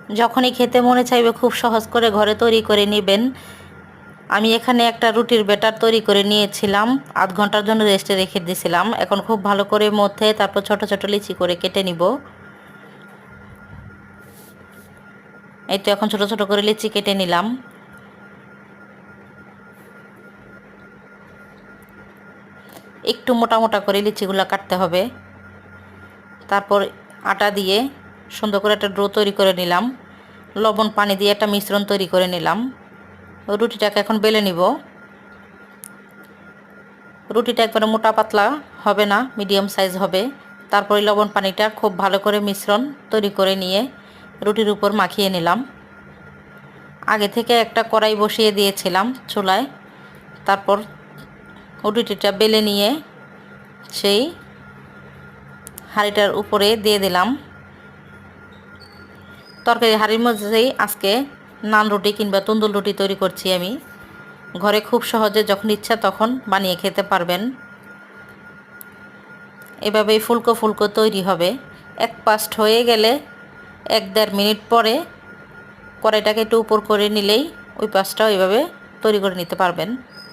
যখনই খেতে মনে চাইবে খুব সহজ করে ঘরে তৈরি করে নেবেন। আমি এখানে একটা রুটির ব্যাটার তৈরি করে নিয়েছিলাম, আধ ঘন্টার জন্য রেস্টে রেখে দিয়েছিলাম। এখন খুব ভালো করে মধ্যে তারপর ছোট ছোট লিচি করে কেটে নিব। এই তো এখন ছোট ছোট করে লিচি কেটে নিলাম। একটু মোটা মোটা করে লিচিগুলো কাটতে হবে। তারপর আটা দিয়ে সুন্দর করে একটা ডো তৈরি করে নিলাম। লবণ পানি দিয়ে একটা মিশ্রণ তৈরি করে নিলাম। রুটিটাকে এখন বেলে নিব। রুটিটা একবারে মোটা পাতলা হবে না, মিডিয়াম সাইজ হবে। তারপরে লবণ পানিটা খুব ভালো করে মিশ্রণ তৈরি করে নিয়ে রুটির উপর মাখিয়ে নিলাম। আগে থেকে একটা কড়াই বসিয়ে দিয়েছিলাম চুলায়। তারপর রুটিটা বেলে নিয়ে সেই হাঁড়িটার উপরে দিয়ে দিলাম। তরকারি হাঁড়ির মধ্যেই আজকে নান রুটি কিংবা তন্দুর রুটি তৈরি করছি আমি। ঘরে খুব সহজে যখন ইচ্ছা তখন বানিয়ে খেতে পারবেন। এভাবেই ফুলকো ফুলকো তৈরি হবে। এক পাশ হয়ে গেলে 1-1.5 মিনিট পরে কড়াইটাকে একটু উপর করে নিলেই ওই পাশটাও এভাবে তৈরি করে নিতে পারবেন।